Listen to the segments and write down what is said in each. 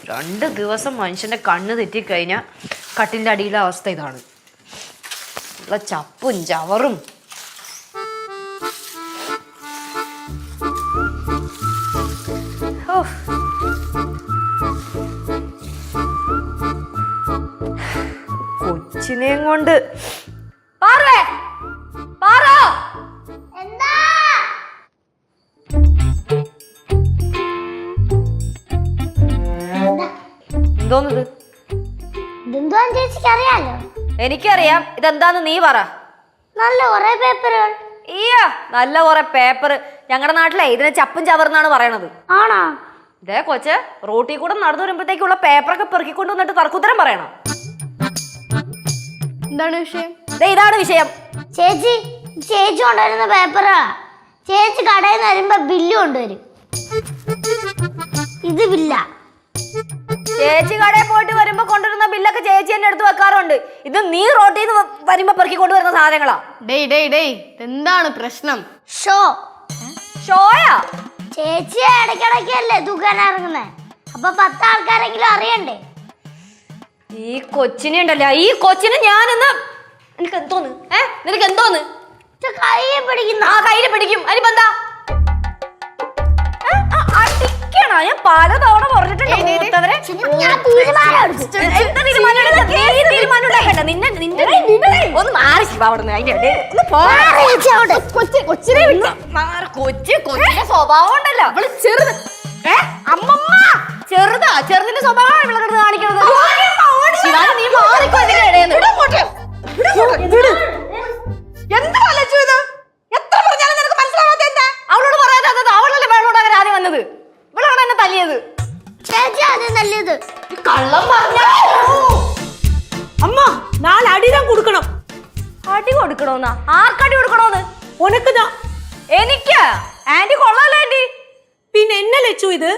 2 ദിവസം മനുഷ്യന്റെ കണ്ണ് തെറ്റിക്കഴിഞ്ഞാൽ കട്ടിന്റെ അടിയിലെ അവസ്ഥ ഇതാണ്. ഉള്ള ചപ്പും ചവറും. കൊച്ചിനെയും കൊണ്ട് എന്തോന്നത്? എനിക്കറിയാം. ഇതെന്താന്ന് നീ പറ. നല്ല കുറെ പേപ്പറുകൾ. നല്ല കുറെ പേപ്പർ. ഞങ്ങളുടെ നാട്ടിലെ ഇതിനെ ചപ്പും ചവറെന്നാണ് പറയണത്. ആണോ? ഇതേ കൊച്ച് റോട്ടിൽ കൂടെ നടന്നു വരുമ്പോഴത്തേക്കുള്ള പേപ്പറൊക്കെ പെറുക്കിക്കൊണ്ട് വന്നിട്ട് തർക്കുത്തരം പറയണം. എന്താണ് വിഷയം? ഇതാണ് വിഷയം. ചേച്ചി കൊണ്ടുവരുന്ന പേപ്പറാ. ചേച്ചി കടയിൽ നിന്ന് വരുമ്പോ ബില്ല് കൊണ്ടുവരും. ഇത് ബില്ല. ചേച്ചി കടയിൽ പോയിട്ട് വരുമ്പോ കൊണ്ടുവരുന്ന ബില്ലൊക്കെ ചേച്ചി എന്നെ എടുത്ത് വെക്കാറുണ്ട്. ഇത് നീ റോട്ടിൽ നിന്ന് വരുമ്പോ പെറുക്കി കൊണ്ടുവരുന്ന സാധനങ്ങളാ. എന്താണ് പ്രശ്നം? ഷോയാ? ചേച്ചി ഇടയ്ക്കിടയ്ക്കല്ലേ ദുഃഖാൻ ഇറങ്ങുന്നേ. അപ്പൊ 10 ആൾക്കാരെങ്കിലും അറിയണ്ടേ. ഈ കൊച്ചിനെ ഉണ്ടല്ലോ, ഈ കൊച്ചിനെ ഞാനെന്ന് നിനക്ക് എന്തോന്ന്? നിനക്ക് എന്തോന്ന്? കയ്യെ പിടിക്കുന്ന. കയ്യില് പിടിക്കും. അതിനിപ്പോ എന്താ? അടിക്കണോ? ഞാൻ പലതവണ പറഞ്ഞിട്ടുണ്ട്. ഒന്ന് മാറി കൊച്ചിന്റെ സ്വഭാവം ഉണ്ടല്ലോ. അമ്മമ്മ ചെറുതാ. ചെറുതിന്റെ സ്വഭാവം ഇവിടെ കാണിക്കണത്. നീ മാറിക്കോ. എത്ര പറഞ്ഞാലും നിനക്ക് മനസ്സിലാവാത്ത എന്താ? അവളോട് പറയാതെ അവളല്ലേ വേളോട് അവർ ആദ്യം വന്നത്. ഇവളാണ് എന്നെ തല്ലിയത്. ചേച്ചി ആദ്യം തല്ലിയത്. കള്ളം പറഞ്ഞ അമ്മ 4 അടിதான் കൊടുക്കണം. അടി കൊടുക്കണോന്നാ? ആർക്കടി കൊടുക്കണോന്ന്? ഉനക്കുതാ. എനിക്ക്? ആന്റി കൊള്ളാലോ ആന്റി. പിന്നെ എന്നെ ലച്ചു ഇത്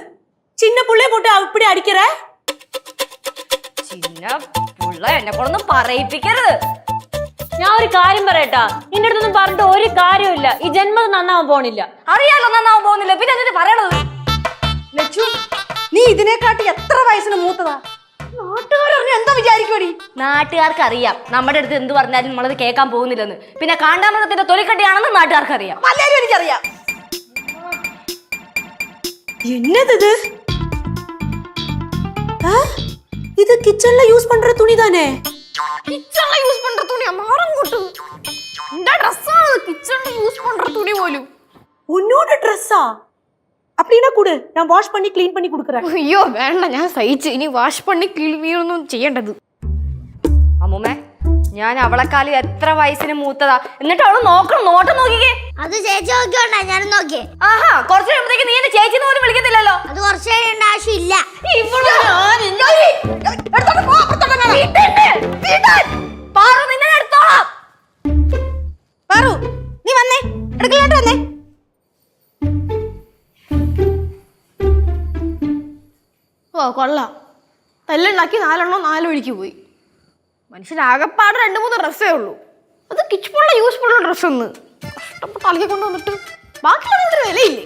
ചിന്ന പുള്ളയെ പോട്ട് അപ്പടി അടിക്കറ? ചിന്ന പുള്ള എന്നെ കൊണ്ടൊന്നും പറയിപ്പിക്കരുത്. ഞാൻ ഒരു കാര്യം പറയട്ടാ, നിന്റെ അടുത്തൊന്നും പറഞ്ഞിട്ട് ഒരു കാര്യമില്ല. ഈ ജന്മം നന്നാവാൻ പോണില്ല. അറിയാലോ നന്നാവാൻ പോകുന്നില്ല. പിന്നെ എന്നിട്ട് പറയണത്? ലച്ചു, നീ ഇതിനെക്കാട്ടി എത്ര വയസ്സിന് മൂത്തതാ? നാട്ടുകാരറിഞ്ഞ എന്താ വിചാരിക്കോടി? നാട്ടുകാർക്ക് അറിയാം നമ്മുടെ അടുത്ത് എന്ത് പറഞ്ഞാലും നമ്മളത് കേൾക്കാൻ പോകുന്നില്ലെന്ന്. പിന്നെ കാണ്ടാമൃഗത്തിന്റെ തൊലിക്കട്ടിയാണെന്ന് നാട്ടുകാർക്ക് അറിയാം. എല്ലാരും എനിക്കറിയാം. என்னது இது கிச்சன்ல யூஸ் பண்ற துணி தானே? കിച്ചണിൽ യൂസ് പண்ற തുണിയാ? മാറും കൂട്ടു. എന്താ ഡ്രസ്സാണ് കിച്ചണിൽ യൂസ് പண்ற തുണി പോലും. உன்னோட ட்ரெஸ்ஸா? அப்படினா கொடு, நான் வாஷ் பண்ணி க்ளீன் பண்ணி கொடுக்கறேன். അയ്യോ വേണ്ട, ഞാൻ സഹിച്ചു. ഇനി വാഷ് പണി ക്ലീനൊന്നും ചെയ്യേണ്ടത്. അമ്മൂമ്മേ, ഞാൻ അവളെക്കാലം എത്ര വയസ്സിന് മൂത്തതാ. എന്നിട്ട് അവള് നോക്കണം. നോട്ടം നോക്കിക്കേ. അത് ചേച്ചി നോക്കിയോണ്ടാ ഞാനും നോക്കിയേ. ആഹാ, കുറച്ച് കഴിയുമ്പോഴത്തേക്ക് നീ എന്നെ ചേച്ചി പോലും വിളിക്കത്തില്ലല്ലോ. അത് കുറച്ച് കഴിയേണ്ട ആവശ്യമില്ല. നീ വന്നേ, അടുക്കളോട്ട് വന്നേ. ഓ കൊള്ളാം. തല്ലുണ്ടാക്കി 4 വഴിക്ക് പോയി. മനുഷ്യനാകപ്പാട് 2-3 ഡ്രസ്സേ ഉള്ളൂ. അത് കിച്ചണുള്ള യൂസ്ഫുള്ള ഡ്രസ്സൊന്ന് കഷ്ടപ്പെട്ട് അളക്കി കൊണ്ടുവന്നിട്ട് ബാക്കിയുള്ള വിലയില്ലേ?